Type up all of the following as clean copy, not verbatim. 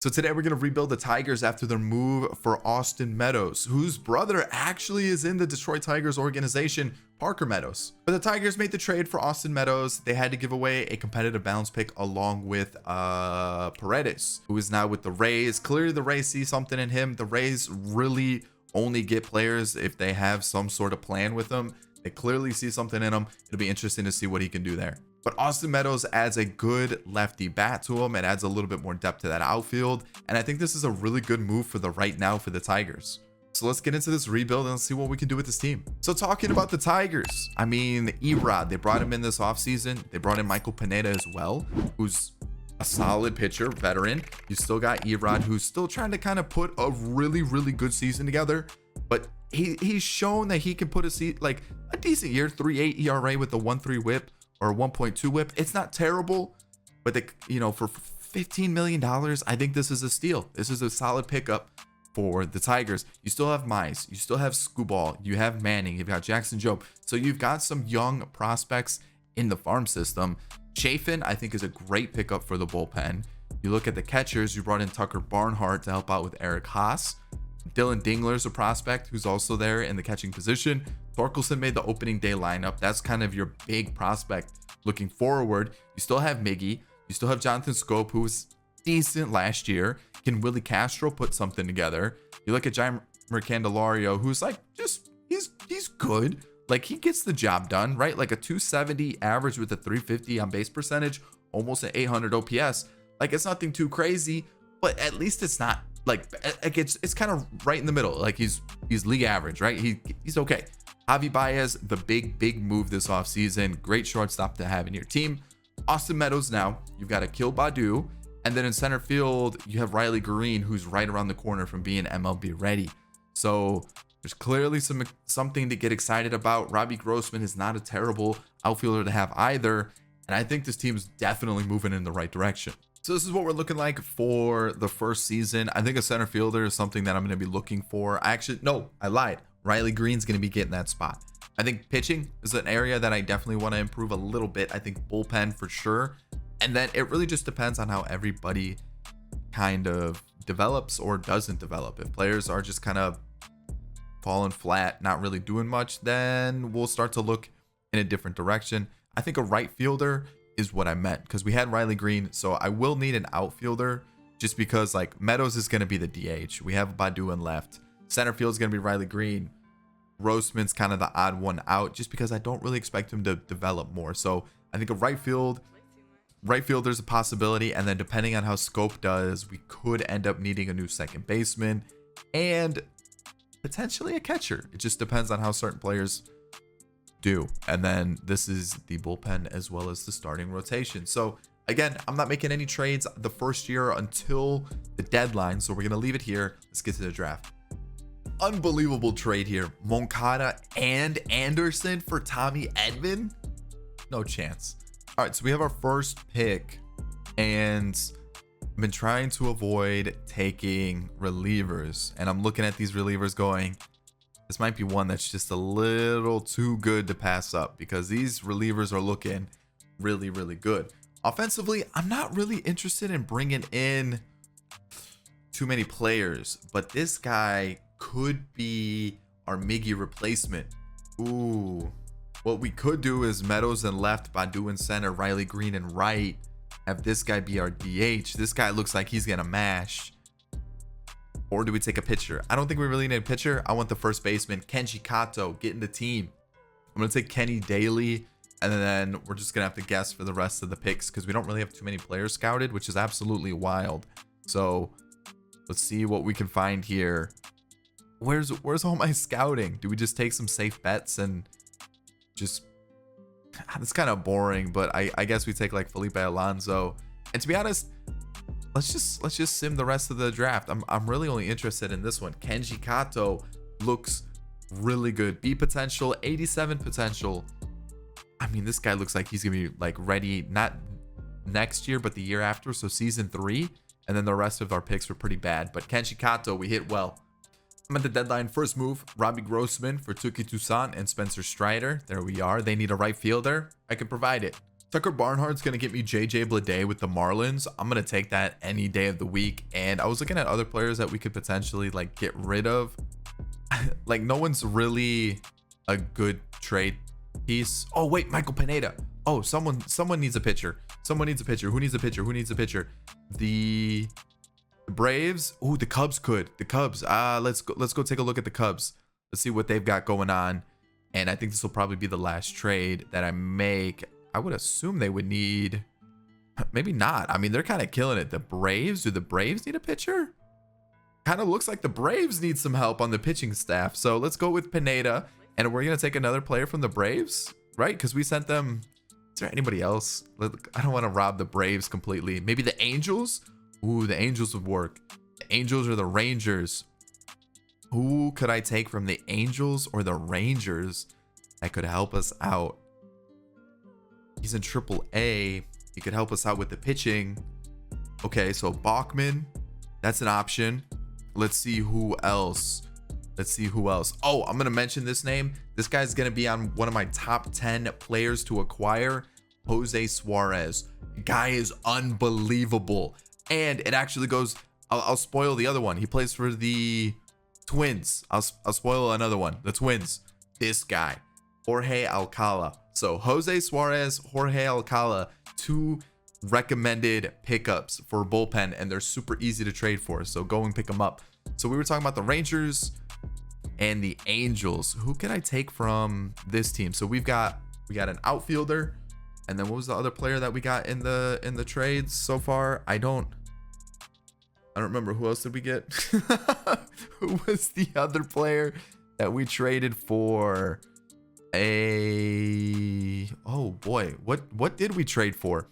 So today we're going to rebuild the Tigers after their move for Austin Meadows, whose brother actually is in the Detroit Tigers organization, Parker Meadows. But the Tigers made the trade for Austin Meadows. They had to give away a competitive balance pick along with Paredes, who is now with the Rays. Clearly the Rays see something in him. The Rays really only get players if they have some sort of plan with them. They clearly see something in him. It'll be interesting to see what he can do there. But Austin Meadows adds a good lefty bat to him. It adds a little bit more depth to that outfield. And I think this is a really good move for the right now for the Tigers. So let's get into this rebuild and see what we can do with this team. So talking about the Tigers, I mean, Erod, they brought him in this offseason. They brought in Michael Pineda as well, who's a solid pitcher, veteran. You still got Erod, who's still trying to kind of put a really, really good season together. But he's shown that he can put a decent year, 3.8 ERA with a 1.3 whip. Or 1.2 whip. It's not terrible, but for $15 million, I think this is a steal. This is a solid pickup for the Tigers. You still have Mize, you still have Scooball, you have Manning, you've got Jackson Jobe. So you've got some young prospects in the farm system. Chafin, I think, is a great pickup for the bullpen. You look at the catchers, you brought in Tucker Barnhart to help out with Eric Haas. Dylan Dingler's a prospect who's also there in the catching position. Torkelson made the opening day lineup. That's kind of your big prospect looking forward. You still have Miggy. You still have Jonathan Scope, who was decent last year. Can Willie Castro put something together? You look at Jaimer Candelario, who's he's good. Like, he gets the job done, right? Like a 270 average with a 350 on base percentage, almost an 800 OPS. Like, it's nothing too crazy, but at least it's not it's kind of right in the middle. Like, he's league average, right? He's okay. Javi Baez, the big move this offseason. Great shortstop to have in your team. Austin Meadows now. You've got Akil Baddoo. And then in center field, you have Riley Green, who's right around the corner from being MLB ready. So there's clearly something to get excited about. Robbie Grossman is not a terrible outfielder to have either. And I think this team is definitely moving in the right direction. So this is what we're looking like for the first season. I think a center fielder is something that I'm going to be looking for. I lied. Riley Green's going to be getting that spot. I think pitching is an area that I definitely want to improve a little bit. I think bullpen for sure. And then it really just depends on how everybody kind of develops or doesn't develop. If players are just kind of falling flat, not really doing much, then we'll start to look in a different direction. I think a right fielder is what I meant, because we had Riley Green. So I will need an outfielder just because, like, Meadows is going to be the DH. We have Baddoo in left. Center field is going to be Riley Green. Grossman's kind of the odd one out just because I don't really expect him to develop more. So I think a right fielder's a possibility. And then depending on how Scope does, we could end up needing a new second baseman and potentially a catcher. It just depends on how certain players do. And then this is the bullpen as well as the starting rotation. So again, I'm not making any trades the first year until the deadline. So we're going to leave it here. Let's get to the draft. Unbelievable trade here. Moncada and Anderson for Tommy Edman? No chance. All right, so we have our first pick, and I've been trying to avoid taking relievers, and I'm looking at these relievers going, this might be one that's just a little too good to pass up, because these relievers are looking really, really good. Offensively, I'm not really interested in bringing in too many players, but this guy could be our Miggy replacement. Ooh, what we could do is Meadows in left, Baddoo in center, Riley Green in right. Have this guy be our DH. This guy looks like he's gonna mash. Or do we take a pitcher? I don't think we really need a pitcher. I want the first baseman, Kenji Kato, get in the team. I'm gonna take Kenny Daly, and then we're just gonna have to guess for the rest of the picks because we don't really have too many players scouted, which is absolutely wild. So let's see what we can find here. Where's all my scouting? Do we just take some safe bets and just, it's kind of boring, but I guess we take like Felipe Alonso. And to be honest, let's just sim the rest of the draft. I'm really only interested in this one. Kenji Kato looks really good. B potential, 87 potential. I mean, this guy looks like he's gonna be like ready, not next year, but the year after. So season 3. And then the rest of our picks were pretty bad. But Kenji Kato, we hit well. I'm at the deadline. First move, Robbie Grossman for Tuki Toussaint and Spencer Strider. There we are. They need a right fielder. I can provide it. Tucker Barnhart's going to get me JJ Bleday with the Marlins. I'm going to take that any day of the week. And I was looking at other players that we could potentially like get rid of. Like no one's really a good trade piece. Oh wait, Michael Pineda. Oh, someone needs a pitcher. Someone needs a pitcher. Who needs a pitcher? Who needs a pitcher? The Braves. Oh, the Cubs could. The Cubs. Let's go take a look at the Cubs. Let's see what they've got going on. And I think this will probably be the last trade that I make. I would assume they would need, maybe not. I mean, they're kind of killing it. The Braves, do the Braves need a pitcher? Kind of looks like the Braves need some help on the pitching staff. So let's go with Pineda. And we're going to take another player from the Braves, right? Because we sent them. Is there anybody else? I don't want to rob the Braves completely. Maybe the Angels? Ooh, the Angels would work. The Angels or the Rangers? Who could I take from the Angels or the Rangers that could help us out? He's in AAA. He could help us out with the pitching. Okay, so Bachman, that's an option. Let's see who else. Oh, I'm gonna mention this name. This guy's gonna be on one of my top 10 players to acquire. Jose Suarez. Guy is unbelievable. And it actually goes, I'll spoil the other one. He plays for the Twins. I'll spoil another one. The Twins. This guy, Jorge Alcala. So Jose Suarez, Jorge Alcala, 2 recommended pickups for bullpen, and they're super easy to trade for. So go and pick them up. So we were talking about the Rangers and the Angels. Who can I take from this team? So we got an outfielder, and then what was the other player that we got in the trades so far? I don't remember. Who else did we get? Who was the other player that we traded for? Oh boy, what did we trade for?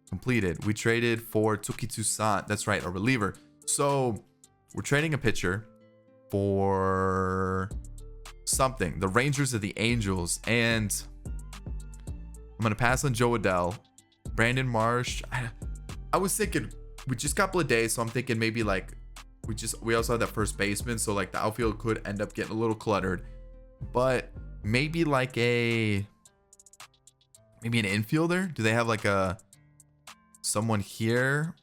Completed. We traded for Tuki Toussaint. That's right, a reliever. So we're trading a pitcher for something. The Rangers or the Angels, and I'm gonna pass on Joe Adell, Brandon Marsh. I was thinking we just got Bleday, so I'm thinking maybe like we also have that first baseman, so like the outfield could end up getting a little cluttered, but maybe like maybe an infielder. Do they have like someone here?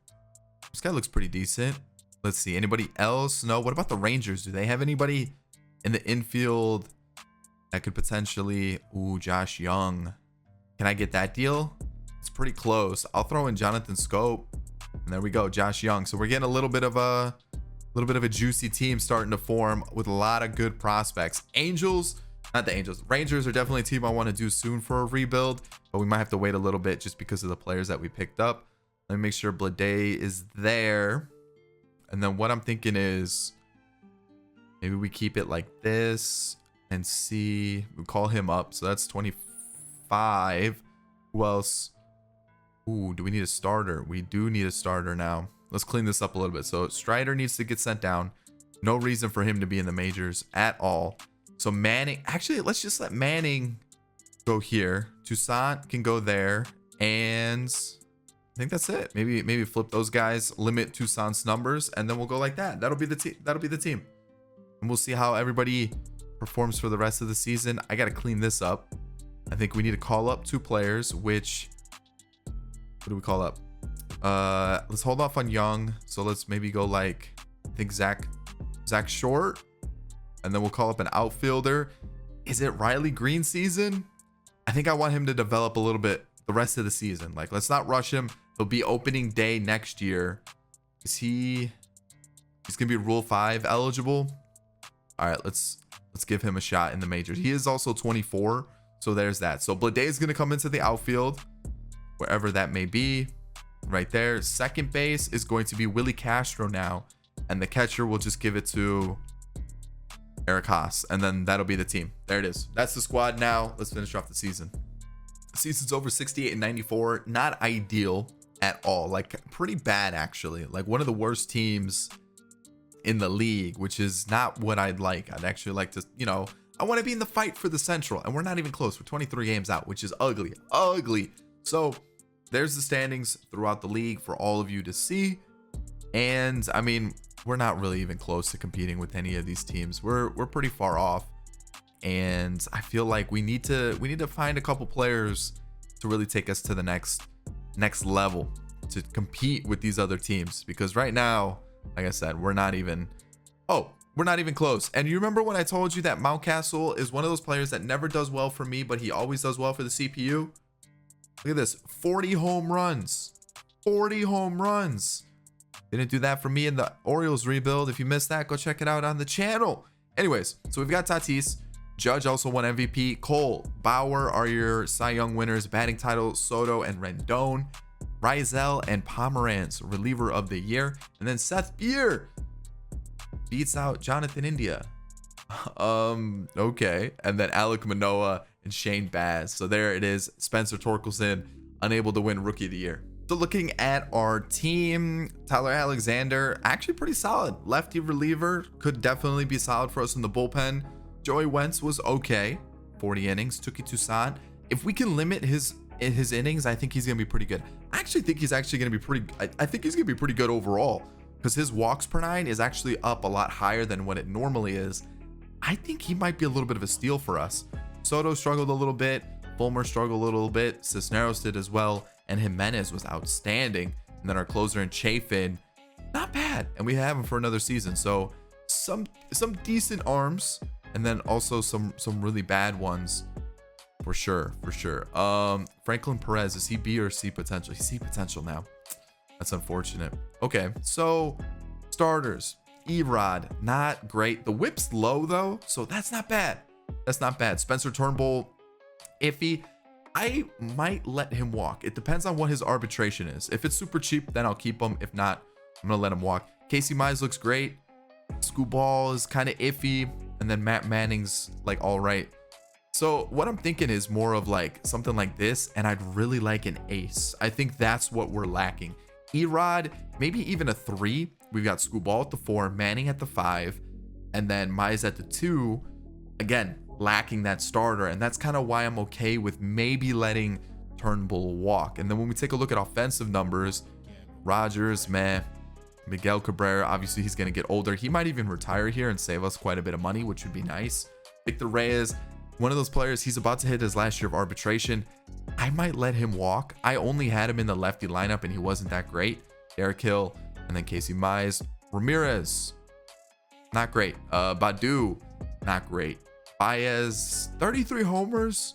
This guy looks pretty decent. Let's see, anybody else? No. What about the Rangers? Do they have anybody in the infield that could potentially? Ooh, Josh Young. Can I get that deal? It's pretty close. I'll throw in Jonathan Scope, and there we go, Josh Young. So we're getting a little bit of a juicy team starting to form with a lot of good prospects. Rangers are definitely a team I want to do soon for a rebuild, but we might have to wait a little bit just because of the players that we picked up. Let me make sure Bleday is there. And then what I'm thinking is maybe we keep it like this and see. We call him up. So that's 25. Who else? Ooh, do we need a starter? We do need a starter now. Let's clean this up a little bit. So Strider needs to get sent down. No reason for him to be in the majors at all. So Manning, actually, let's just let Manning go here. Toussaint can go there. And I think that's it. Maybe flip those guys, limit Toussaint's numbers, and then we'll go like that. That'll be the team. And we'll see how everybody performs for the rest of the season. I got to clean this up. I think we need to call up 2 players, which, what do we call up? Let's hold off on Young. So let's maybe go like, I think Zach Short. And then we'll call up an outfielder. Is it Riley Green season? I think I want him to develop a little bit the rest of the season. Like, let's not rush him. He'll be opening day next year. He's gonna be Rule 5 eligible. All right, let's give him a shot in the majors. He is also 24, so there's that. So Bleday is gonna come into the outfield, wherever that may be. Right there. Second base is going to be Willie Castro now, and the catcher will just give it to Eric Haas, and then that'll be the team. There it is. That's the squad now. Let's finish off the season. Season's over 68-94. Not ideal at all. Like, pretty bad, actually. Like, one of the worst teams in the league, which is not what I'd like. I'd actually like to, I want to be in the fight for the Central, and we're not even close. We're 23 games out, which is ugly. So there's the standings throughout the league for all of you to see. And I mean, we're not really even close to competing with any of these teams. We're pretty far off. And I feel like we need to find a couple players to really take us to the next level, to compete with these other teams. Because right now, like I said, we're not even close. And you remember when I told you that Mountcastle is one of those players that never does well for me, but he always does well for the CPU? Look at this, 40 home runs. 40 home runs. Didn't do that for me in the Orioles rebuild. If you missed that, go check it out on the channel. Anyways, so we've got Tatis. Judge also won MVP. Cole, Bauer are your Cy Young winners. Batting title, Soto and Rendon. Rizal and Pomeranz, reliever of the year. And then Seth Beer beats out Jonathan India. Okay. And then Alek Manoah and Shane Baz. So there it is. Spencer Torkelson, unable to win Rookie of the Year. So looking at our team, Tyler Alexander, actually pretty solid. Lefty reliever, could definitely be solid for us in the bullpen. Joey Wentz was okay. 40 innings. Tuki Toussaint. If we can limit his innings, I think he's going to be pretty good. I actually think he's actually going to be pretty, I think he's going to be pretty good overall, because his walks per 9 is actually up a lot higher than what it normally is. I think he might be a little bit of a steal for us. Soto struggled a little bit. Fulmer struggled a little bit. Cisneros did as well. And Jimenez was outstanding. And then our closer in Chafin, not bad. And we have him for another season. So some decent arms, and then also some really bad ones. For sure. Franklin Perez, is he B or C potential? He's C potential now. That's unfortunate. Okay, so starters. Erod, not great. The whip's low though, so that's not bad. Spencer Turnbull, iffy. I might let him walk. It depends on what his arbitration is. If it's super cheap, then I'll keep him. If not, I'm gonna let him walk. Casey Mize looks great. Scooball is kind of iffy, and then Matt Manning's like all right. So what I'm thinking is more of like something like this, and I'd really like an ace. I think that's what we're lacking. Erod, maybe even a 3. We've got Scooball at the 4, Manning at the 5, and then Mize at the 2. Again, lacking that starter, and that's kind of why I'm okay with maybe letting Turnbull walk. And then when we take a look at offensive numbers, Rogers, meh. Miguel Cabrera, obviously he's going to get older. He might even retire here and save us quite a bit of money, which would be nice. Victor Reyes, one of those players, he's about to hit his last year of arbitration. I might let him walk. I only had him in the lefty lineup and he wasn't that great. Derek Hill, and then Casey Mize. Ramirez, not great. Badu, not great. Baez, 33 homers.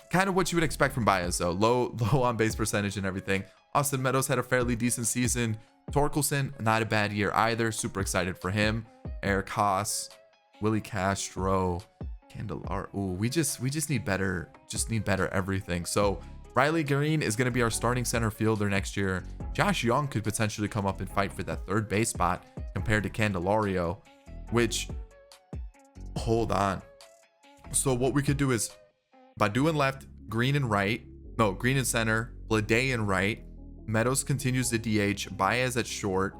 Kind of what you would expect from Baez though. Low on base percentage and everything. Austin Meadows had a fairly decent season. Torkelson, not a bad year either. Super excited for him. Eric Haas, Willie Castro, Candelar. Ooh, we just need better. Just need better everything. So Riley Green is going to be our starting center fielder next year. Josh Young could potentially come up and fight for that third base spot compared to Candelario, which, hold on. So what we could do is Badu in left, Green in right. No, Green in center, Bleday in right. Meadows continues to DH. Baez at short.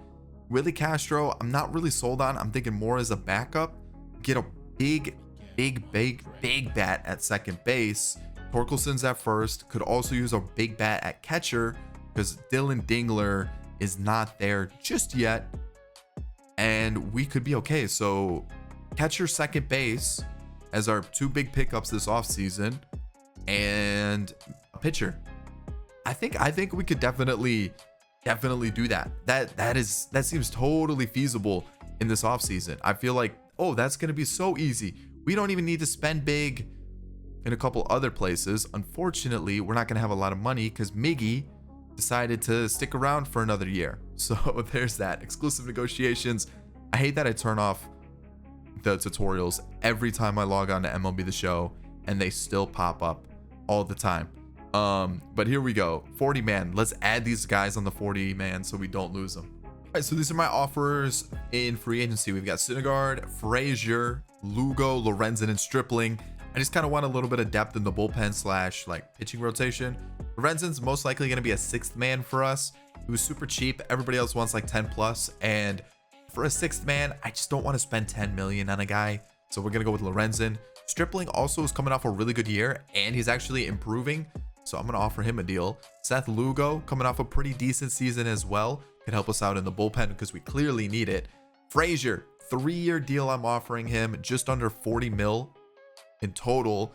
Willie Castro, I'm not really sold on. I'm thinking more as a backup. Get a big bat at second base. Torkelson's at first. Could also use a big bat at catcher because Dylan Dingler is not there just yet. And we could be okay. So catcher, second base as our 2 big pickups this offseason, and a pitcher. I think we could definitely do that. That seems totally feasible in this offseason. I feel like, oh, that's gonna be so easy. We don't even need to spend big in a couple other places. Unfortunately, we're not gonna have a lot of money because Miggy decided to stick around for another year. So there's that. Exclusive negotiations. I hate that I turn off the tutorials every time I log on to MLB The Show, and they still pop up all the time. But here we go. 40 man. Let's add these guys on the 40 man so we don't lose them. All right, so these are my offers in free agency. We've got Syndergaard, Frazier, Lugo, Lorenzen, and Stripling. I just kind of want a little bit of depth in the bullpen / like pitching rotation. Lorenzen's most likely going to be a 6th man for us. He was super cheap. Everybody else wants like 10 plus, and for a 6th man, I just don't want to spend 10 million on a guy. So we're going to go with Lorenzen. Stripling also is coming off a really good year, and he's actually improving. So I'm going to offer him a deal. Seth Lugo coming off a pretty decent season as well. Could help us out in the bullpen because we clearly need it. Frazier, 3-year deal I'm offering him, just under 40 mil in total.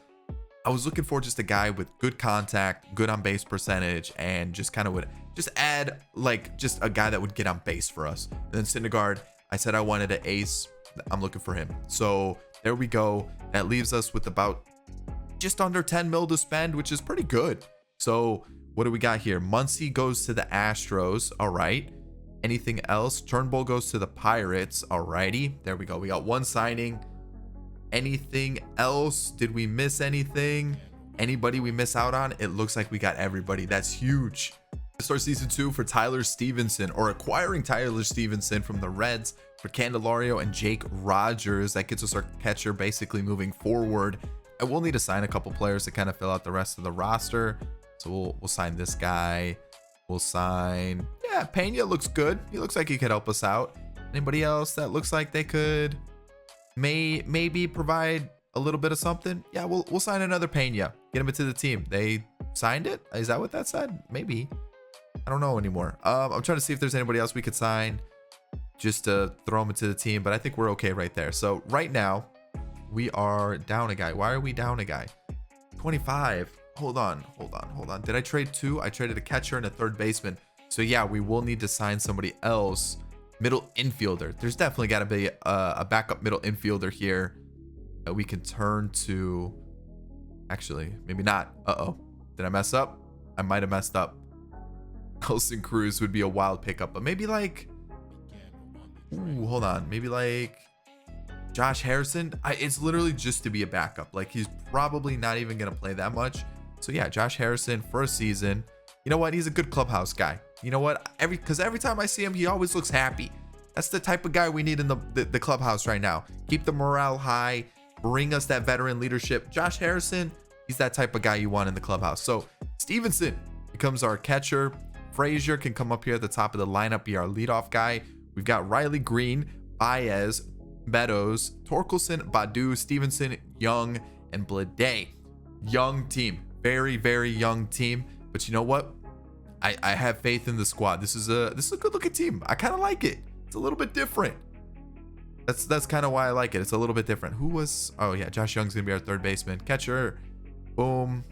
I was looking for just a guy with good contact, good on base percentage, and just kind of would just add like just a guy that would get on base for us. And then Syndergaard, I said I wanted an ace. I'm looking for him. So there we go. That leaves us with about just under 10 mil to spend, which is pretty good. So what do we got here? Muncy goes to the Astros. All right. Anything else? Turnbull goes to the Pirates. Alrighty. There we go. We got one signing. Anything else? Did we miss anything? Anybody we miss out on? It looks like we got everybody. That's huge. Start season 2 for Tyler Stevenson, or acquiring Tyler Stevenson from the Reds for Candelario and Jake Rogers. That gets us our catcher basically moving forward. And we'll need to sign a couple players to kind of fill out the rest of the roster. So we'll sign this guy. We'll sign, yeah, Pena looks good. He looks like he could help us out. Anybody else that looks like they could maybe provide a little bit of something? Yeah, we'll sign another Pena. Get him into the team. They signed it? Is that what that said? Maybe. I don't know anymore. I'm trying to see if there's anybody else we could sign just to throw him into the team, but I think we're okay right there. So right now, we are down a guy. Why are we down a guy? 25. Hold on. Did I trade 2? I traded a catcher and a third baseman. So yeah, we will need to sign somebody else. Middle infielder. There's definitely got to be a backup middle infielder here that we can turn to. Actually, maybe not. Uh-oh. Did I mess up? I might have messed up. Nelson Cruz would be a wild pickup, but maybe like, ooh, hold on. Maybe like Josh Harrison. It's literally just to be a backup. Like, he's probably not even going to play that much. So yeah, Josh Harrison for a season. You know what? He's a good clubhouse guy. You know what? Because every time I see him, he always looks happy. That's the type of guy we need in the clubhouse right now. Keep the morale high. Bring us that veteran leadership. Josh Harrison, he's that type of guy you want in the clubhouse. So Stevenson becomes our catcher. Frazier can come up here at the top of the lineup, be our leadoff guy. We've got Riley Green, Baez, Meadows, Torkelson, Badu, Stevenson, Young, and Blade. Young team. Very, very young team. But you know what? I have faith in the squad. This is a good looking team. I kind of like it. It's a little bit different. That's kind of why I like it. It's a little bit different. Who was? Oh yeah, Josh Young's gonna be our third baseman. Catcher. Boom.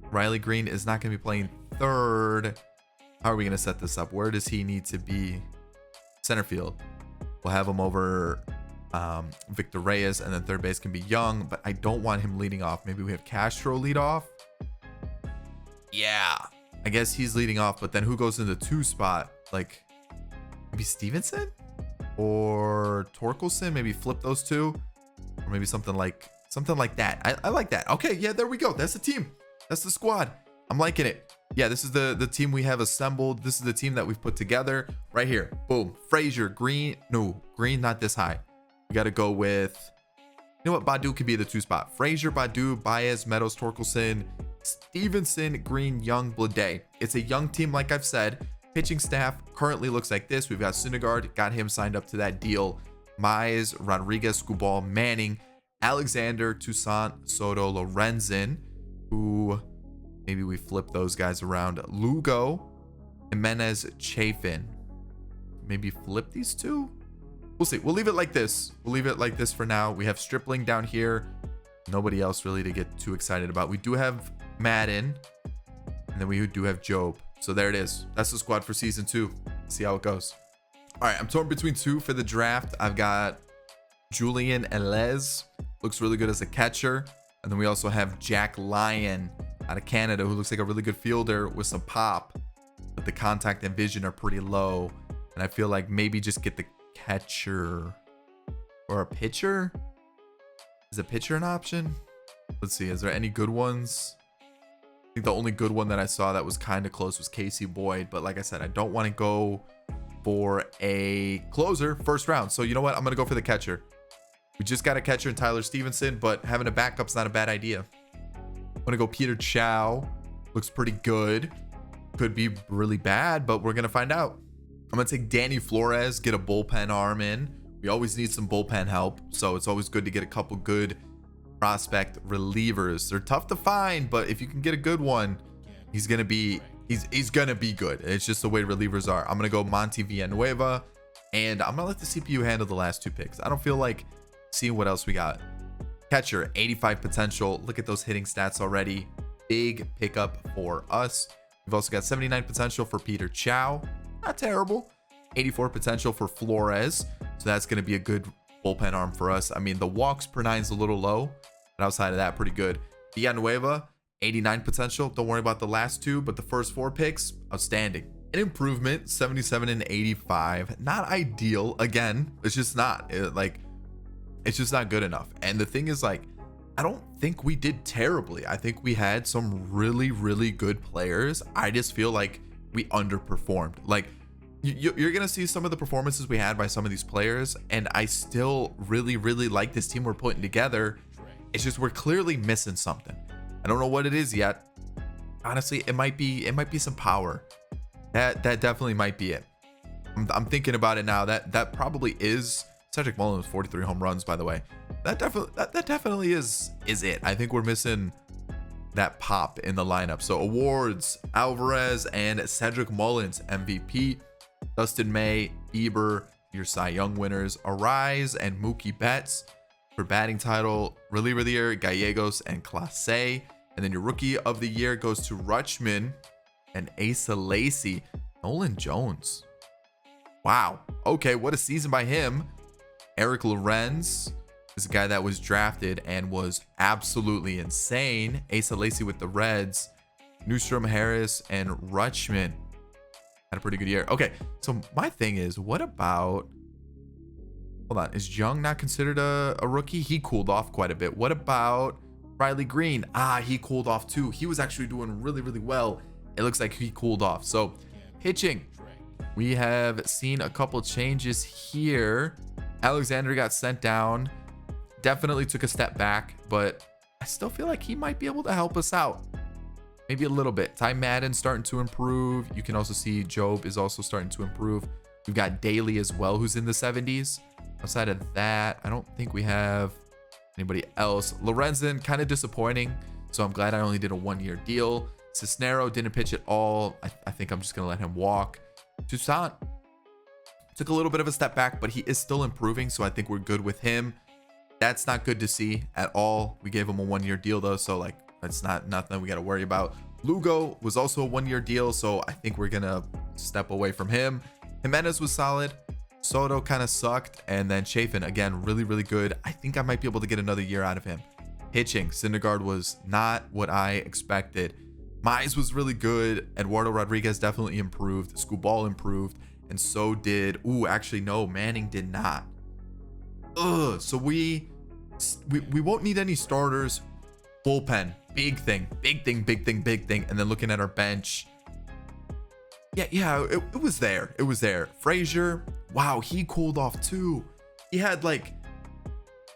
Riley Green is not gonna be playing third. How are we gonna set this up? Where does he need to be? Center field. We'll have him over Victor Reyes, and then third base can be Young, but I don't want him leading off. Maybe we have Castro lead off. Yeah, I guess he's leading off, but then who goes in the 2 spot? Like maybe Stevenson or Torkelson? Maybe flip those 2, or maybe something like that. I like that. Okay, yeah, there we go. That's the team. That's the squad. I'm liking it. Yeah, this is the team we have assembled. This is the team that we've put together right here. Boom. Frazier, Green. No, Green not this high. We got to go with, you know what? Badu could be the 2 spot. Frazier, Badu, Baez, Meadows, Torkelson, Stevenson, Green, Young, Blade. It's a young team, like I've said. Pitching staff currently looks like this. We've got Syndergaard, got him signed up to that deal. Mize, Rodriguez, Scubal, Manning, Alexander, Toussaint, Soto, Lorenzen, who maybe we flip those guys around. Lugo, Jimenez, Chafin. Maybe flip these 2? We'll see. We'll leave it like this. We'll leave it like this for now. We have Stripling down here. Nobody else really to get too excited about. We do have Madden, and then we do have Job. So there it is. That's the squad for season 2. See how it goes. All right, I'm torn between 2 for the draft. I've got Julian Elez. Looks really good as a catcher. And then we also have Jack Lyon out of Canada, who looks like a really good fielder with some pop, but the contact and vision are pretty low. And I feel like maybe just get the catcher or a pitcher. Is a pitcher an option? Let's see. Is there any good ones? I think the only good one that I saw that was kind of close was Casey Boyd. But like I said, I don't want to go for a closer first round. So you know what? I'm going to go for the catcher. We just got a catcher in Tyler Stevenson, but having a backup's not a bad idea. I'm going to go Peter Chow. Looks pretty good. Could be really bad, but we're going to find out. I'm going to take Danny Flores, get a bullpen arm in. We always need some bullpen help, so it's always good to get a couple good prospect relievers. They're tough to find, but if you can get a good one, he's going to be good. It's just the way relievers are. I'm going to go Monty Villanueva, and I'm going to let the CPU handle the last 2 picks. I don't feel like seeing what else we got. Catcher, 85 potential. Look at those hitting stats already. Big pickup for us. We've also got 79 potential for Peter Chow. Not terrible. 84 potential for Flores. So that's going to be a good bullpen arm for us. I mean, the walks per 9 is a little low, but outside of that, pretty good. Villanueva, 89 potential. Don't worry about the last 2, but the first 4 picks, outstanding. An improvement, 77 and 85. Not ideal. Again, it's just not. It's just not good enough. And the thing is, like, I don't think we did terribly. I think we had some really, really good players. I just feel like we underperformed. Like, you're going to see some of the performances we had by some of these players, and I still really, really like this team we're putting together. It's just we're clearly missing something. I don't know what it is yet. Honestly, it might be some power. That definitely might be it. I'm thinking about it now. That probably is. Cedric Mullins, 43 home runs, by the way. That definitely is it. I think we're missing that pop in the lineup. So awards: Alvarez and Cedric Mullins, MVP. Dustin May, Bieber, your Cy Young winners. Arise and Mookie Betts for batting title. Reliever of the year, Gallegos and Clase. And then your rookie of the year goes to Rutschman and Asa Lacy. Nolan Jones. Wow. Okay, what a season by him. Eric Lorenz is a guy that was drafted and was absolutely insane. Asa Lacy with the Reds. Newstrom, Harris, and Rutschman had a pretty good year. Okay, so my thing is, what about... Hold on. Is Young not considered a rookie? He cooled off quite a bit. What about Riley Green? He cooled off too. He was actually doing really, really well. It looks like he cooled off. So, pitching. We have seen a couple changes here. Alexander got sent down. Definitely took a step back, but I still feel like he might be able to help us out. Maybe a little bit. Ty Madden starting to improve. You can also see Job is also starting to improve. We've got Daly as well, who's in the 70s. Outside of that, I don't think we have anybody else. Lorenzen, kind of disappointing. So I'm glad I only did a 1-year deal. Cisnero didn't pitch at all. I think I'm just going to let him walk. Toussaint took a little bit of a step back, but he is still improving. So I think we're good with him. That's not good to see at all. We gave him a 1-year deal though. So like, that's not nothing we got to worry about. Lugo was also a 1-year deal. So I think we're going to step away from him. Jimenez was solid. Soto kind of sucked. And then Chafin, again, really, really good. I think I might be able to get another year out of him. Pitching, Syndergaard was not what I expected. Mize was really good. Eduardo Rodriguez definitely improved. Skubal improved. And so did... Ooh, actually, no. Manning did not. So we won't need any starters. Bullpen. Big thing. Big thing, big thing, big thing. And then looking at our bench... Yeah, it was there. It was there. Frazier, wow, he cooled off too. He had like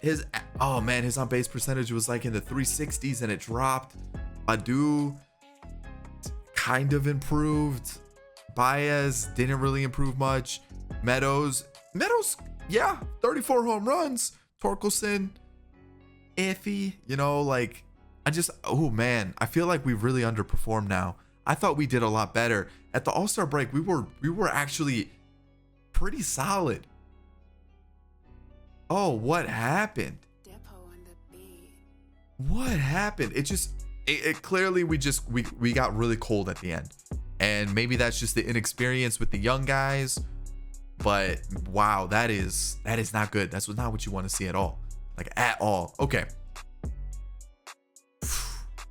his on-base percentage was like in the 360s and it dropped. Badu kind of improved. Baez didn't really improve much. Meadows, yeah, 34 home runs. Torkelson, iffy, like oh man, I feel like we really underperformed now. I thought we did a lot better. At the All-Star break, we were actually pretty solid. Oh, what happened? What happened? It clearly we got really cold at the end. And maybe that's just the inexperience with the young guys. But wow, that is not good. That's not what you want to see at all. Like at all. Okay.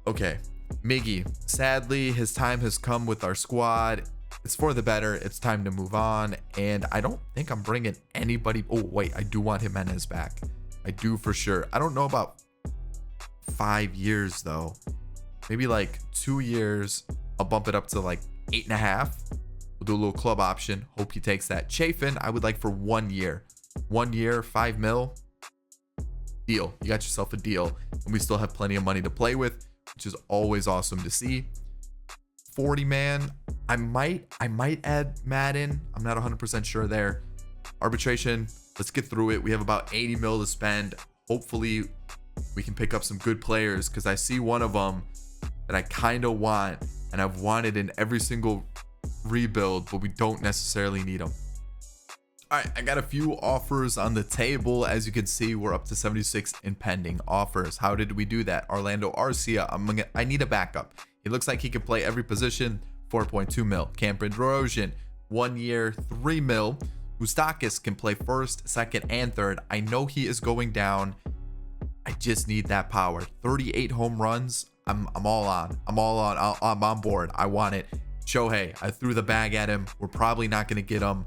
Okay. Miggy, sadly, his time has come with our squad. It's for the better. It's time to move on. And I don't think I'm bringing anybody. Oh, wait, I do want Jimenez back. I do for sure. I don't know about 5 years, though. Maybe like 2 years. I'll bump it up to like 8.5. We'll do a little club option. Hope he takes that. Chafin, I would like for 1 year. 1 year, $5 million. Deal. You got yourself a deal. And we still have plenty of money to play with, which is always awesome to see. 40 man. I might add Madden. I'm not 100% sure there. Arbitration. Let's get through it. We have about 80 mil to spend. Hopefully we can pick up some good players, because I see one of them that I kind of want, and I've wanted in every single rebuild, but we don't necessarily need them. All right, I got a few offers on the table. As you can see, we're up to 76 in pending offers. How did we do that? Orlando Arcia, I need a backup. It looks like he can play every position. 4.2 mil. Cameron Drozian, 1 year, 3 mil. Moustakis can play first, second, and third. I know he is going down. I just need that power. 38 home runs. I'm all on. I'm on board. I want it. Shohei, I threw the bag at him. We're probably not going to get him,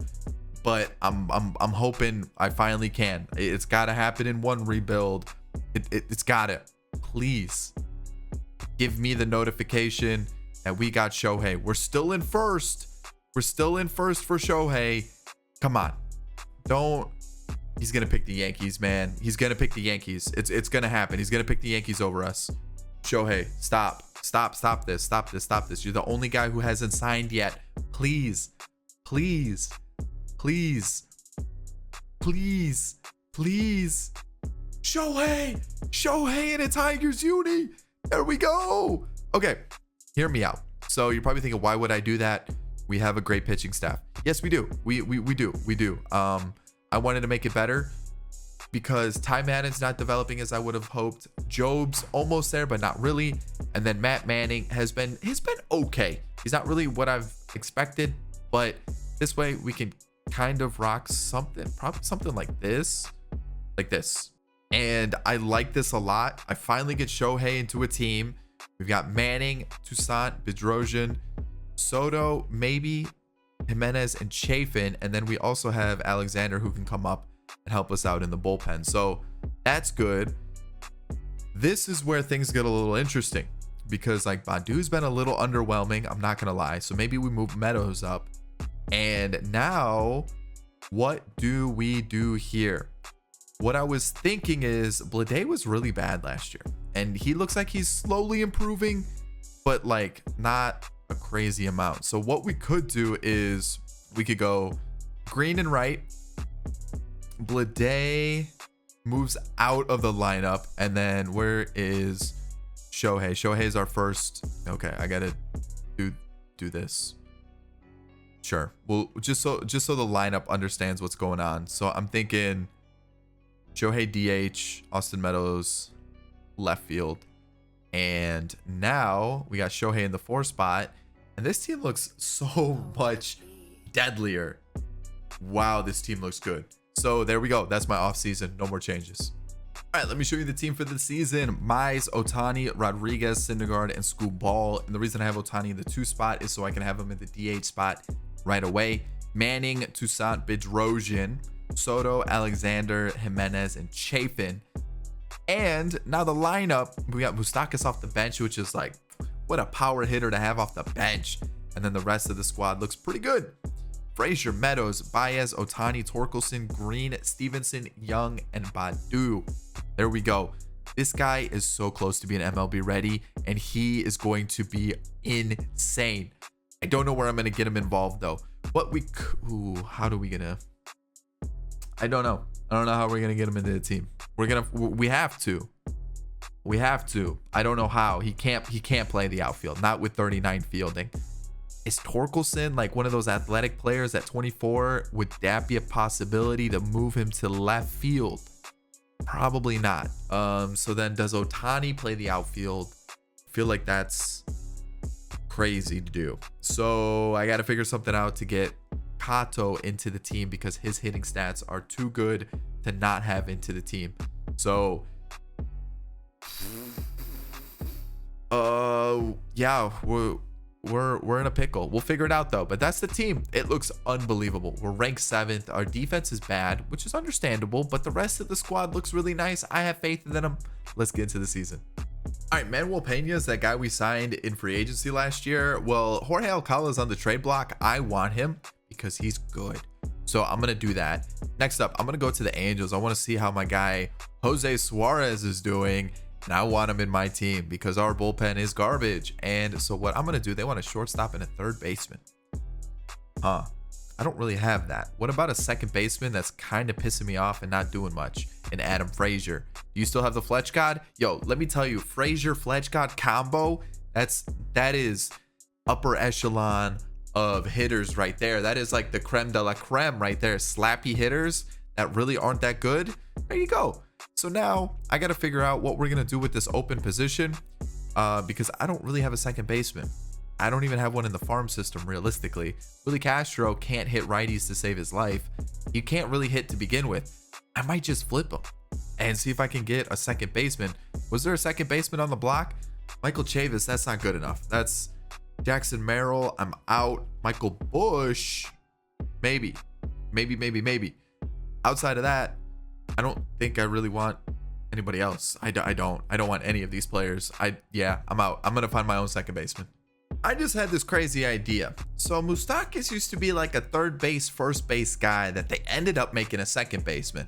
but I'm hoping I finally can. It's got to happen in one rebuild. It's got to. Please give me the notification that we got Shohei. We're still in first. We're still in first for Shohei. Come on. Don't. He's going to pick the Yankees, man. He's going to pick the Yankees. It's going to happen. He's going to pick the Yankees over us. Shohei, stop this. You're the only guy who hasn't signed yet. Please Shohei in a Tigers uni. There we go. Okay, hear me out. So you're probably thinking, why would I do that? We have a great pitching staff. Yes, we do. We do. I wanted to make it better because Ty Madden's not developing as I would have hoped. Job's almost there, but not really. And then Matt Manning has been okay. He's not really what I've expected, but this way we can kind of rock something, probably something like this. And I like this a lot. I finally get Shohei into a team. We've got Manning, Toussaint, Bedrosian, Soto, maybe Jimenez, and Chafin. And then we also have Alexander who can come up and help us out in the bullpen. So that's good. This is where things get a little interesting because like Badu's been a little underwhelming. I'm not going to lie. So maybe we move Meadows up. And now what do we do here? What I was thinking is Blade was really bad last year and he looks like he's slowly improving, but like not a crazy amount. So what we could do is we could go Green and right. Blade moves out of the lineup, and then where is Shohei? Shohei's our first. Okay, I gotta do this. Sure. Well, just so the lineup understands what's going on. So I'm thinking Shohei DH, Austin Meadows, left field. And now we got Shohei in the 4 spot. And this team looks so much deadlier. Wow, this team looks good. So there we go. That's my offseason. No more changes. All right, let me show you the team for the season. Mize, Ohtani, Rodriguez, Syndergaard, and Scoop Ball. And the reason I have Ohtani in the 2 spot is so I can have him in the DH spot right away. Manning, Toussaint, Bedrosian, Soto, Alexander, Jimenez, and Chafin. And now the lineup, we got Moustakis off the bench, which is like, what a power hitter to have off the bench. And then the rest of the squad looks pretty good. Frazier, Meadows, Baez, Ohtani, Torkelson, Green, Stevenson, Young, and Badu. There we go. This guy is so close to being MLB ready, and he is going to be insane. I don't know where I'm going to get him involved, though. How do we gonna? I don't know. I don't know how we're going to get him into the team. We have to. I don't know how. He can't play the outfield, not with 39 fielding. Is Torkelson like one of those athletic players at 24? Would that be a possibility to move him to left field? Probably not. So then does Ohtani play the outfield? I feel like that's crazy to do. So I got to figure something out to get Kato into the team because his hitting stats are too good to not have into the team. So yeah, we're in a pickle. We'll figure it out though. But that's the team. It looks unbelievable. We're ranked 7th. Our defense is bad, which is understandable, but the rest of the squad looks really nice. I have faith in them. Let's get into the season. All right, Manuel Pena is that guy we signed in free agency last year. Well, Jorge Alcala is on the trade block. I want him because he's good. So I'm going to do that. Next up, I'm going to go to the Angels. I want to see how my guy Jose Suarez is doing. And I want him in my team because our bullpen is garbage. And so what I'm going to do, they want a shortstop and a third baseman. I don't really have that. What about a second baseman that's kind of pissing me off and not doing much? And Adam Frazier. Do you still have the Fletch God? Yo, let me tell you, Frazier Fletch God combo, that is upper echelon of hitters right there. That is like the creme de la creme right there. Slappy hitters that really aren't that good. There you go. So now I got to figure out what we're going to do with this open position because I don't really have a second baseman. I don't even have one in the farm system realistically. Willie Castro can't hit righties to save his life. He can't really hit to begin with. I might just flip him and see if I can get a second baseman. Was there a second baseman on the block? Michael Chavis, that's not good enough. That's Jackson Merrill. I'm out. Michael Bush, maybe. Outside of that, I don't think I really want anybody else. I don't want any of these players. I'm out. I'm gonna find my own second baseman. I just had this crazy idea. So Moustakas used to be like a third base, first base guy that they ended up making a second baseman.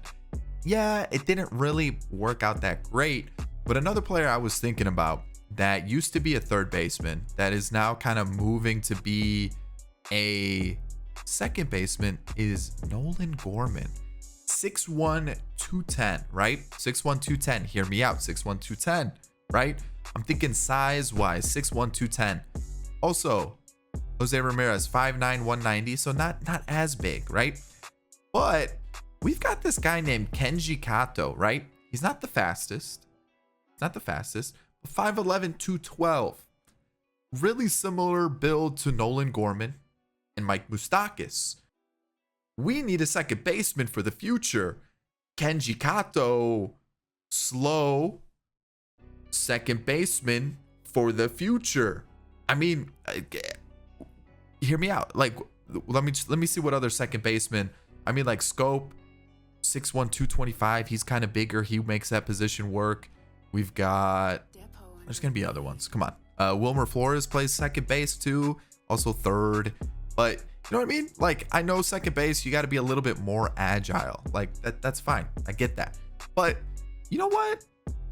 Yeah, it didn't really work out that great, but another player I was thinking about that used to be a third baseman that is now kind of moving to be a second baseman is Nolan Gorman. 6'1", 210, right? 6'1", 210. Hear me out. 6'1", 210, right? I'm thinking size-wise, 6'1", 210. Also, Jose Ramirez, 5'9", 190, so not as big, right? But we've got this guy named Kenji Kato, right? He's not the fastest. Not the fastest. But 5'11", 212. Really similar build to Nolan Gorman and Mike Moustakas. We need a second baseman for the future. Kenji Kato, slow second baseman for the future. I mean, hear me out. Like, let me see what other second baseman. I mean, like Scope, 6'1", 225. He's kind of bigger. He makes that position work. We've got. There's gonna be other ones. Come on. Wilmer Flores plays second base too. Also third. But you know what I mean? Like, I know second base, you got to be a little bit more agile. Like that's fine. I get that. But you know what?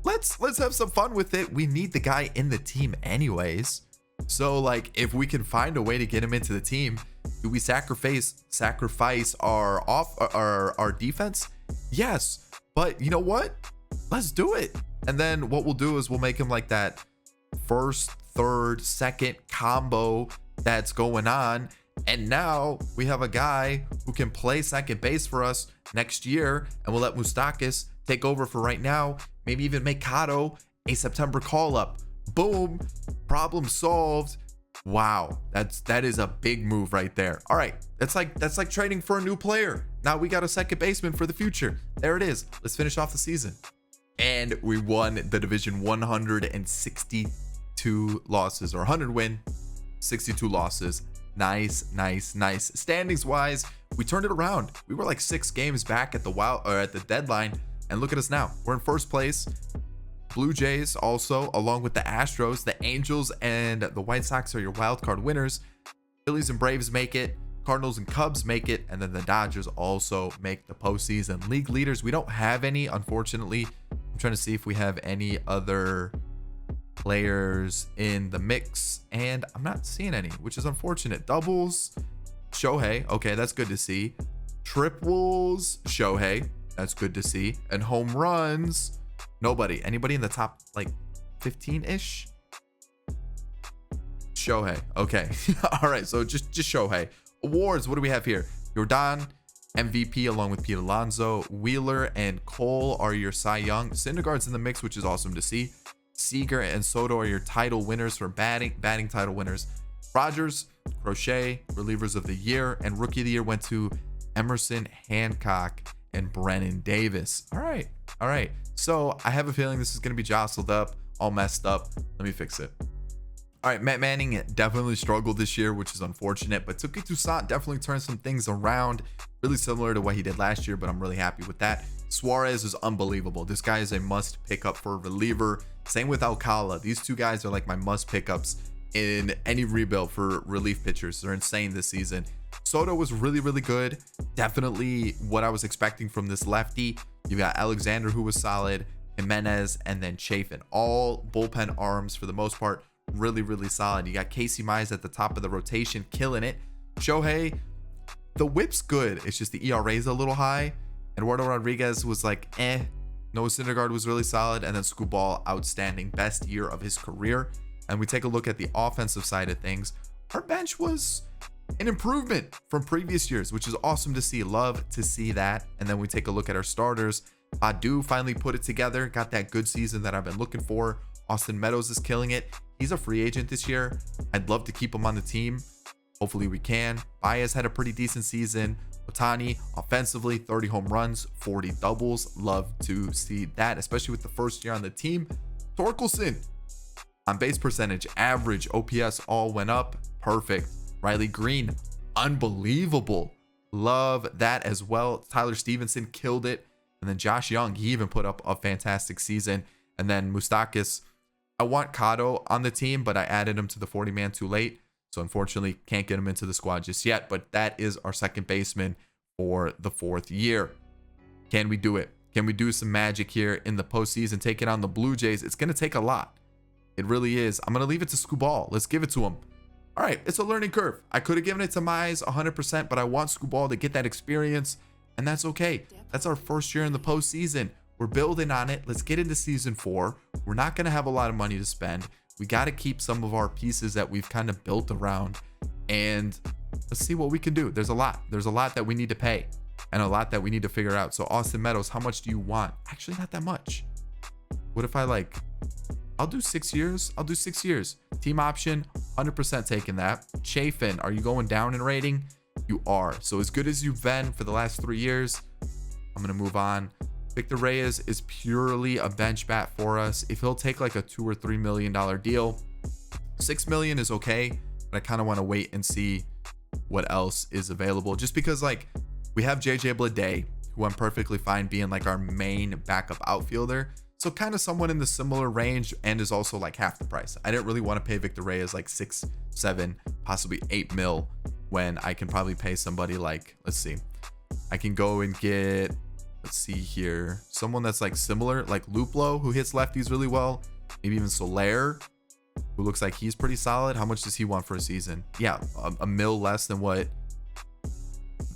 Let's have some fun with it. We need the guy in the team anyways. So like, if we can find a way to get him into the team, do we sacrifice our defense? Yes. But you know what? Let's do it. And then what we'll do is we'll make him like that first, third, second combo that's going on. And now we have a guy who can play second base for us next year, and we'll let Moustakas take over for right now. Maybe even make Kato a September call up. Boom, problem solved. Wow, that is a big move right there. All right, that's like trading for a new player. Now we got a second baseman for the future. There it is. Let's finish off the season. And we won the division 162 losses, or 100 win, 62 losses. Nice. Standings wise, we turned it around. We were like 6 games back at the deadline, and look at us now. We're in first place. Blue Jays also, along with the Astros, the Angels, and the White Sox are your wild card winners. Phillies and Braves make it. Cardinals and Cubs make it, and then the Dodgers also make the postseason. League leaders, we don't have any, unfortunately. I'm trying to see if we have any other players in the mix, and I'm not seeing any, which is unfortunate. Doubles, Shohei, okay, that's good to see. Triples, Shohei, that's good to see. And home runs, nobody. Anybody in the top like 15-ish? Shohei, okay. All right, so just Shohei. Awards, what do we have here? Jordan, MVP, along with Pete Alonso. Wheeler and Cole are your Cy Young. Syndergaard's in the mix, which is awesome to see. Seager and Soto are your title winners for batting title winners. Rogers, Crochet, relievers of the year, and rookie of the year went to Emerson Hancock and Brennan Davis. All right. So I have a feeling this is going to be jostled up, all messed up. Let me fix it. All right, Matt Manning definitely struggled this year, which is unfortunate, but Touki Toussaint definitely turned some things around, really similar to what he did last year, but I'm really happy with that. Suarez is unbelievable. This guy is a must pick up for a reliever. Same with Alcala. These two guys are like my must pickups in any rebuild for relief pitchers. They're insane this season. Soto was really good. Definitely what I was expecting from this lefty. You got Alexander, who was solid, Jimenez, and then Chafin. All bullpen arms for the most part. Really solid. You got Casey Mize at the top of the rotation, killing it. Shohei, the whip's good. It's just the ERA is a little high. Eduardo Rodriguez was like, Noah Syndergaard was really solid. And then Skubal, outstanding. Best year of his career. And we take a look at the offensive side of things. Our bench was an improvement from previous years, which is awesome to see. Love to see that. And then we take a look at our starters. Badu finally put it together, got that good season that I've been looking for. Austin Meadows is killing it. He's a free agent this year. I'd love to keep him on the team. Hopefully we can. Baez had a pretty decent season. Ohtani offensively, 30 home runs, 40 doubles. Love to see that, especially with the first year on the team. Torkelson on base percentage, average, OPS all went up. Perfect. Riley Green, unbelievable. Love that as well. Tyler Stevenson killed it. And then Josh Young, he even put up a fantastic season. And then Moustakas, I want Cotto on the team, but I added him to the 40-man too late. So unfortunately, can't get him into the squad just yet. But that is our second baseman for the 4th year. Can we do it? Can we do some magic here in the postseason, taking on the Blue Jays? It's going to take a lot. It really is. I'm going to leave it to Skubal. Let's give it to him. All right, it's a learning curve. I could have given it to Mize 100%, but I want Skubal to get that experience, and that's okay. That's our first year in the postseason. We're building on it. Let's get into season 4. We're not going to have a lot of money to spend. We got to keep some of our pieces that we've kind of built around, and let's see what we can do. There's a lot. There's a lot that we need to pay and a lot that we need to figure out. So Austin Meadows, how much do you want? Actually, not that much. What if I'll do 6 years. I'll do 6 years. Team option, 100% taking that. Chafin, are you going down in rating? You are. So as good as you've been for the last 3 years, I'm going to move on. Victor Reyes is purely a bench bat for us. If he'll take like a $2 or $3 million deal, $6 million is okay, but I kind of want to wait and see what else is available. Just because like we have JJ Bleday, who I'm perfectly fine being like our main backup outfielder. So kind of someone in the similar range and is also like half the price. I didn't really want to pay Victor Reyes like 6, 7, possibly 8 mil when I can probably pay somebody like, let's see, I can go and get, let's see here, someone that's like similar, like Luplo, who hits lefties really well. Maybe even Soler, who looks like he's pretty solid. How much does he want for a season? Yeah, a mil less than what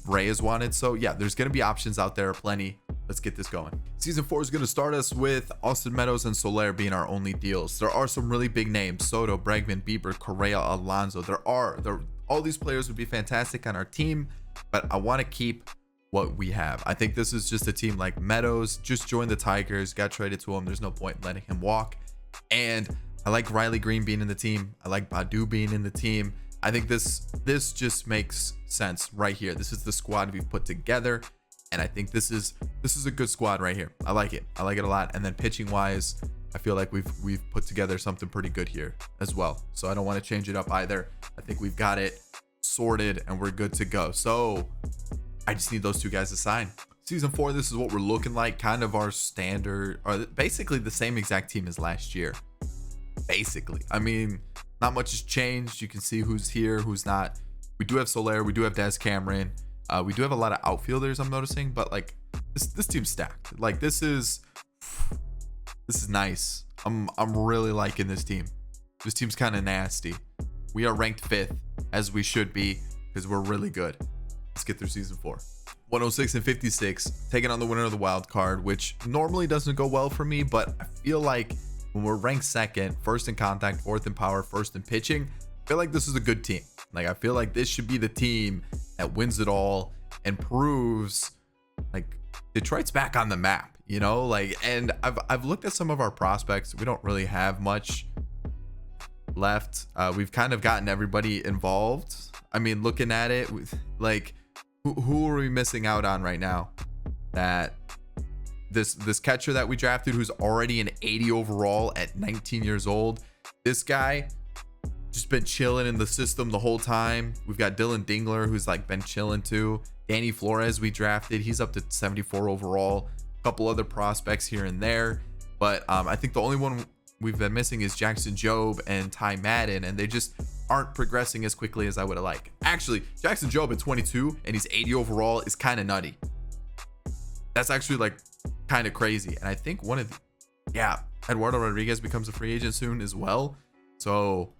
Reyes wanted. So yeah, there's going to be options out there, plenty. Let's get this going. Season 4 is going to start us with Austin Meadows and Soler being our only deals. There are some really big names: Soto, Bregman, Bieber, Correa, Alonso. All these players would be fantastic on our team, but I want to keep what we have. I think this is just a team like Meadows just joined the Tigers, got traded to him. There's no point in letting him walk. And I like Riley Green being in the team. I like Badu being in the team. I think this just makes sense right here. This is the squad we've put together, and I think this is a good squad right here. I like it. I like it a lot. And then pitching wise, I feel like we've put together something pretty good here as well. So I don't want to change it up either. I think we've got it sorted and we're good to go. So I just need those two guys to sign. Season 4, this is what we're looking like. Kind of our standard, or basically the same exact team as last year. Basically, I mean, not much has changed. You can see who's here, who's not. We do have Soler, we do have Des Cameron. We do have a lot of outfielders, I'm noticing, but like this team's stacked. Like this is nice. I'm really liking this team. This team's kind of nasty. We are ranked 5th, as we should be, because we're really good. Let's get through season 4. 106 and 56, taking on the winner of the wild card, which normally doesn't go well for me, but I feel like when we're ranked 2nd, 1st in contact, 4th in power, 1st in pitching, I feel like this is a good team. Like I feel like this should be the team that wins it all and proves like Detroit's back on the map, you know? Like, and I've looked at some of our prospects. We don't really have much left. We've kind of gotten everybody involved. I mean, looking at it, like who are we missing out on right now? That this catcher that we drafted, who's already an 80 overall at 19 years old. This guy just been chilling in the system the whole time. We've got Dylan Dingler, who's like been chilling too. Danny Flores we drafted, he's up to 74 overall. A couple other prospects here and there, but I think the only one we've been missing is Jackson Jobe and Ty Madden, and they just aren't progressing as quickly as I would have liked. Actually, Jackson Jobe at 22 and he's 80 overall is kind of nutty. That's actually like kind of crazy. And I think Eduardo Rodriguez becomes a free agent soon as well. So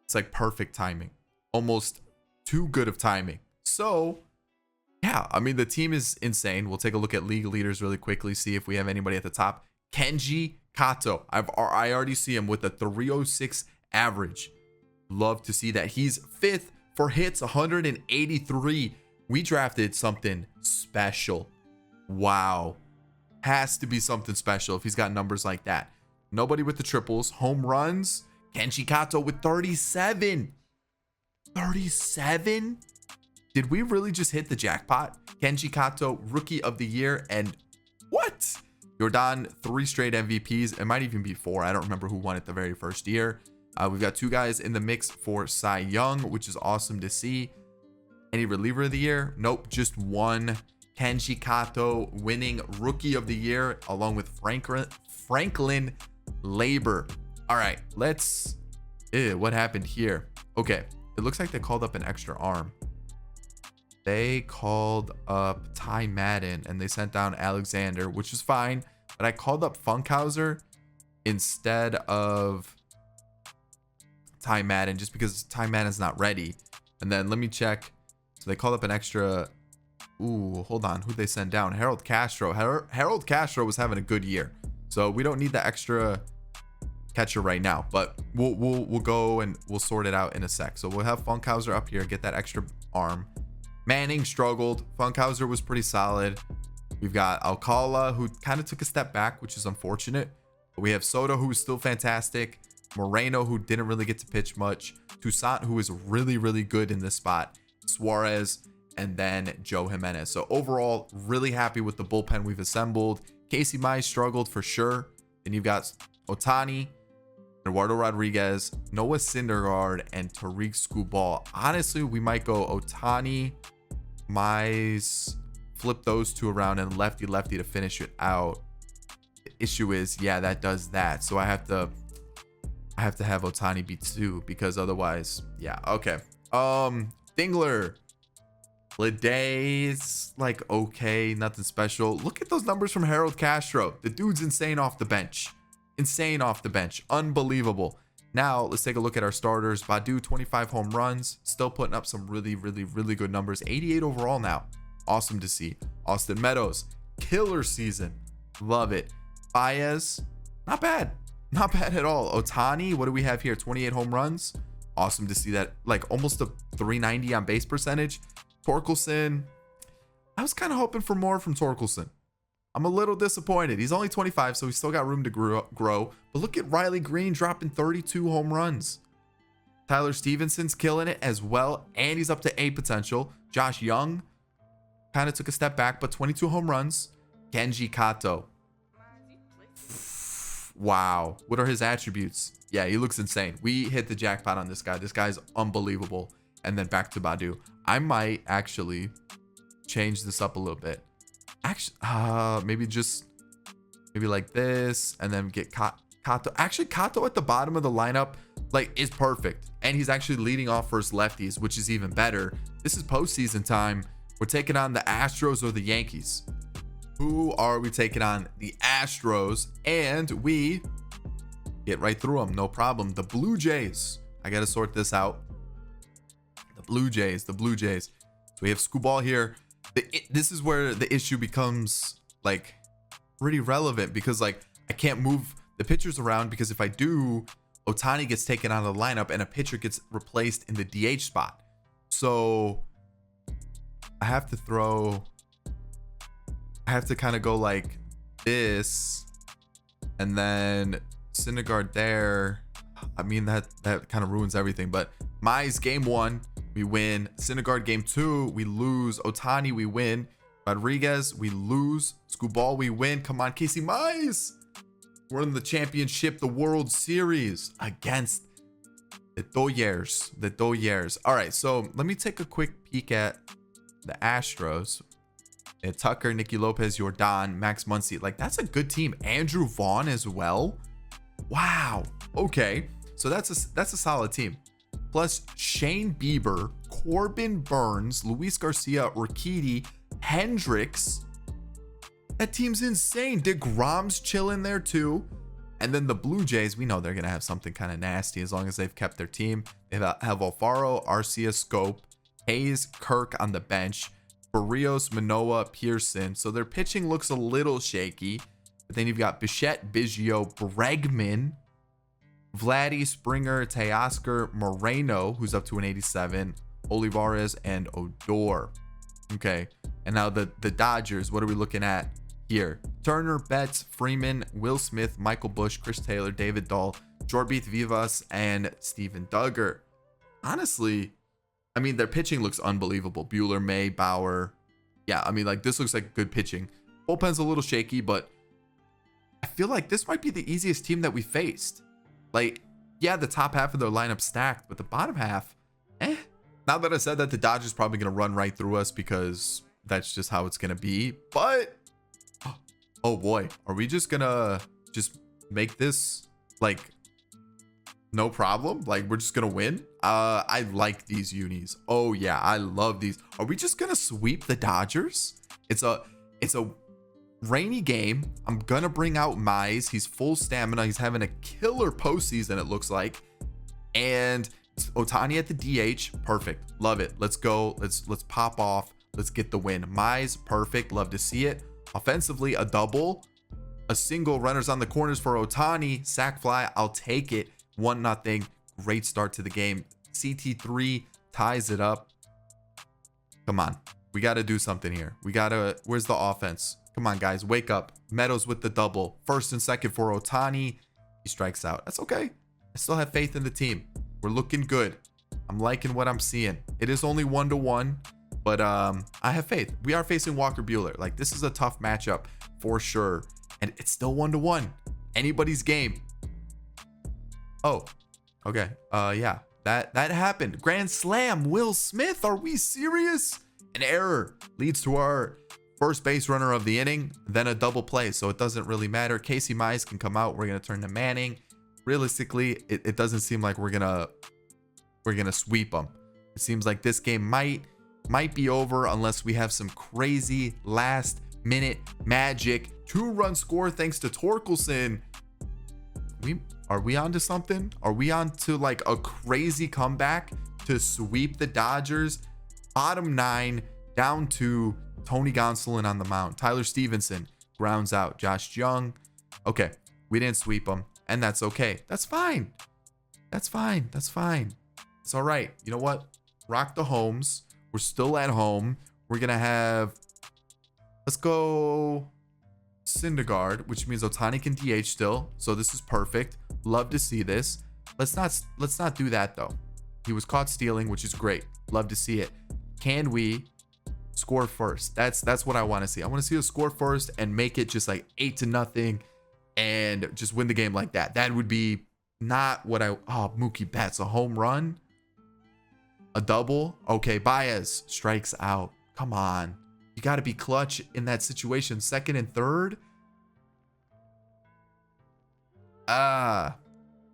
it's like perfect timing, almost too good of timing. So yeah, I mean, the team is insane. We'll take a look at league leaders really quickly, see if we have anybody at the top. Kenji Kato, I already see him with a 306 average. Love to see that. He's 5th For hits, 183. We drafted something special. Wow. Has to be something special if he's got numbers like that. Nobody with the triples. Home runs, Kenji Kato with 37. 37? Did we really just hit the jackpot? Kenji Kato, Rookie of the Year, and what? Jordan, 3 straight MVPs. It might even be 4. I don't remember who won it the very first year. We've got 2 guys in the mix for Cy Young, which is awesome to see. Any reliever of the year? Nope, just 1. Kenji Kato winning Rookie of the Year along with Franklin Labor. All right, let's... what happened here? Okay, it looks like they called up an extra arm. They called up Ty Madden and they sent down Alexander, which is fine. But I called up Funkhauser instead of Ty Madden just because Ty Madden's not ready. And then let me check. So they called up an extra. Ooh, hold on. Who'd they send down? Harold Castro. Harold Castro was having a good year. So we don't need the extra catcher right now. But we'll go and we'll sort it out in a sec. So we'll have Funkhauser up here, get that extra arm. Manning struggled. Funkhauser was pretty solid. We've got Alcala, who kind of took a step back, which is unfortunate. But we have Soto, who is still fantastic. Moreno, who didn't really get to pitch much. Toussaint, who is really, really good in this spot. Suarez, and then Joe Jimenez. So overall, really happy with the bullpen we've assembled. Casey Mize struggled for sure. Then you've got Ohtani, Eduardo Rodriguez, Noah Syndergaard, and Tariq Skubal. Honestly, we might go Ohtani, Mize, flip those 2 around, and lefty to finish it out. The issue is, yeah, that does that. So I have to have Ohtani be 2 because otherwise, yeah. Okay. Dingler. Leday's like okay, nothing special. Look at those numbers from Harold Castro. The dude's insane off the bench. Insane off the bench. Unbelievable. Now let's take a look at our starters. Badu, 25 home runs, still putting up some really good numbers. 88 overall now. Awesome to see. Austin Meadows, killer season. Love it. Baez, not bad. Not bad at all. Ohtani, what do we have here? 28 home runs. Awesome to see that. Like almost a 390 on base percentage. Torkelson, I was kind of hoping for more from Torkelson. I'm a little disappointed. He's only 25, so he's still got room to grow. But look at Riley Green dropping 32 home runs. Tyler Stevenson's killing it as well, and he's up to A potential. Josh Young kind of took a step back, but 22 home runs. Kenji Kato. Wow. What are his attributes? Yeah, he looks insane. We hit the jackpot on this guy. This guy's unbelievable. And then back to Badu. I might actually change this up a little bit. Actually, maybe like this, and then get Kato. Actually, Kato at the bottom of the lineup like is perfect, and he's actually leading off first lefties, which is even better. This is postseason time. We're taking on the Astros or the Yankees. Who are we taking on? The Astros, and we get right through them, no problem. The Blue Jays. I gotta sort this out. The Blue Jays. So we have Skubal here. This is where the issue becomes like pretty relevant, because like I can't move the pitchers around, because if I do, Ohtani gets taken out of the lineup and a pitcher gets replaced in the DH spot. So I have to kind of go like this, and then Syndergaard there. I mean, that kind of ruins everything. But Mize game 1, we win. Syndergaard game 2, we lose. Ohtani, we win. Rodriguez, we lose. Skubal, we win. Come on, Casey Mize. We're in the championship, the World Series against the Dodgers. All right, so let me take a quick peek at the Astros. And Tucker, Nicky Lopez, Jordan, Max Muncy. Like, that's a good team. Andrew Vaughn as well. Wow. Okay. So that's a solid team. Plus Shane Bieber, Corbin Burns, Luis Garcia, Urquidy, Hendricks. That team's insane. DeGrom's chilling there too. And then the Blue Jays, we know they're going to have something kind of nasty as long as they've kept their team. They have Alfaro, Arcia, Scope, Hayes, Kirk on the bench, Barrios, Manoa, Pearson. So their pitching looks a little shaky. But then you've got Bichette, Biggio, Bregman, Vladdy, Springer, Teoscar, Moreno, who's up to an 87, Olivares, and Odor. Okay, and now the Dodgers, what are we looking at here? Turner, Betts, Freeman, Will Smith, Michael Busch, Chris Taylor, David Dahl, Jorbith Vivas, and Steven Duggar. Honestly, I mean, their pitching looks unbelievable. Buehler, May, Bauer. Yeah, I mean, like, this looks like good pitching. Bullpen's a little shaky, but I feel like this might be the easiest team that we faced. Like, yeah, the top half of their lineup stacked, but the bottom half, Now that I said that, the Dodgers probably going to run right through us because that's just how it's going to be. But, oh boy, are we just going to just make this, like, no problem? Like, we're just going to win? I like these unis. Oh, yeah, I love these. Are we just going to sweep the Dodgers? It's a rainy game. I'm going to bring out Mize. He's full stamina. He's having a killer postseason, it looks like. And Ohtani at the DH. Perfect. Love it. Let's go. Let's pop off. Let's get the win. Mize, perfect. Love to see it. Offensively, a double. A single, runners on the corners for Ohtani. Sack fly. I'll take it. 1-0. Great start to the game. CT3 ties it up. Come on. We got to do something here. We got to... Where's the offense? Come on, guys. Wake up. Meadows with the double. First and second for Ohtani. He strikes out. That's okay. I still have faith in the team. We're looking good. I'm liking what I'm seeing. It is only 1-1, but I have faith. We are facing Walker Buehler. Like, this is a tough matchup for sure. And it's still 1-1. Anybody's game. Oh, okay. Yeah, that happened. Grand slam. Will Smith. Are we serious? An error leads to our first base runner of the inning, then a double play. So it doesn't really matter. Casey Mize can come out. We're going to turn to Manning. Realistically, it doesn't seem like we're gonna sweep them. It seems like this game might be over unless we have some crazy last minute magic. 2-run score thanks to Torkelson. Are we on to something? Are we on to like a crazy comeback to sweep the Dodgers? Bottom 9 down to Tony Gonsolin on the mound. Tyler Stevenson grounds out. Josh Jung. Okay, we didn't sweep them. And that's okay. That's fine. That's fine. That's fine. It's all right. You know what? Rock the homes. We're still at home. We're going to have... Let's go Syndergaard, which means Ohtani can DH still. So this is perfect. Love to see this. Let's not do that, though. He was caught stealing, which is great. Love to see it. Can we score first? That's what I want to see. I want to see us score first and make it just like 8-0. And just win the game like that. That would be not what I... Oh, Mookie Betts, a home run? A double? Okay, Baez strikes out. Come on. You got to be clutch in that situation. Second and third?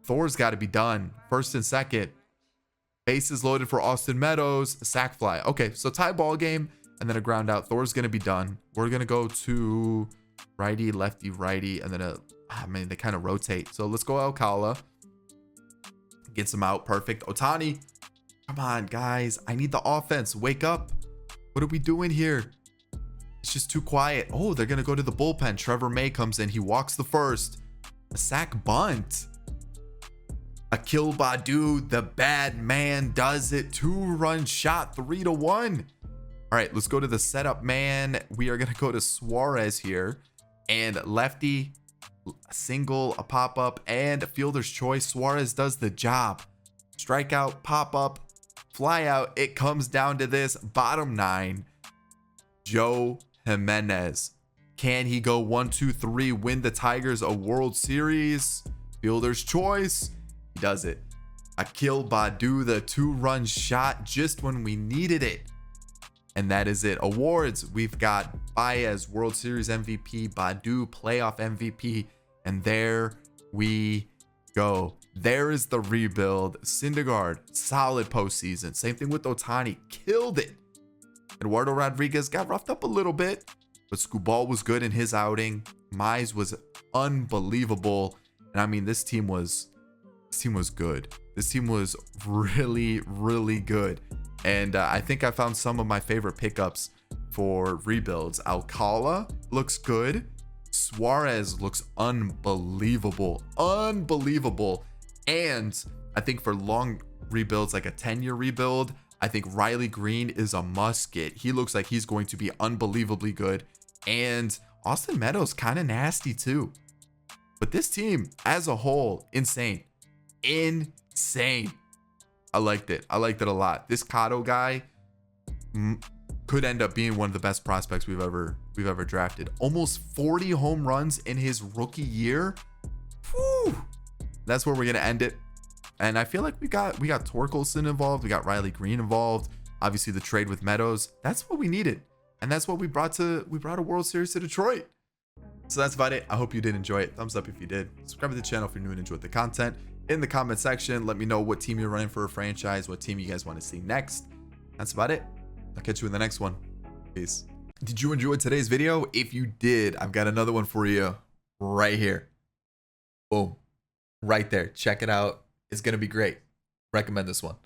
Thor's got to be done. First and second. Bases loaded for Austin Meadows. Sack fly. Okay, so tie ball game. And then a ground out. Thor's going to be done. We're going to go to... righty, lefty, righty, and then they kind of rotate. So let's go Alcala. Gets him out. Perfect. Ohtani. Come on, guys. I need the offense. Wake up. What are we doing here? It's just too quiet. Oh, they're going to go to the bullpen. Trevor May comes in. He walks the first. A sack bunt. Akil Baddoo, the bad man, does it. 2-run shot. 3-1. All right, let's go to the setup man. We are going to go to Suarez here. And lefty, a single, a pop-up, and a fielder's choice. Suarez does the job. Strikeout, pop-up, fly out. It comes down to this. Bottom 9, Joe Jimenez. Can he go 1-2-3, win the Tigers a World Series? Fielder's choice. He does it. Akil Baddoo, the 2-run shot just when we needed it. And that is it. Awards, we've got Baez, World Series MVP, Baddoo, playoff MVP, and there we go. There is the rebuild. Syndergaard, solid postseason. Same thing with Ohtani, killed it. Eduardo Rodriguez got roughed up a little bit, but Skubal was good in his outing. Mize was unbelievable. And I mean, this team was good. This team was really, really good. And I think I found some of my favorite pickups for rebuilds. Alcala looks good. Suarez looks unbelievable. Unbelievable. And I think for long rebuilds, like a 10-year rebuild, I think Riley Green is a must get. He looks like he's going to be unbelievably good. And Austin Meadows kind of nasty too. But this team as a whole, insane. Insane. I liked it. I liked it a lot. This Cotto guy could end up being one of the best prospects we've ever drafted. Almost 40 home runs in his rookie year. Whew. That's where we're gonna end it. And I feel like we got Torkelson involved. We got Riley Green involved. Obviously the trade with Meadows. That's what we needed. And that's what we brought a World Series to Detroit. So that's about it. I hope you did enjoy it. Thumbs up if you did. Subscribe to the channel if you're new and enjoyed the content. In the comment section, let me know what team you're running for a franchise, what team you guys want to see next. That's about it. I'll catch you in the next one. Peace. Did you enjoy today's video? If you did, I've got another one for you right here. Boom. Right there. Check it out. It's going to be great. Recommend this one.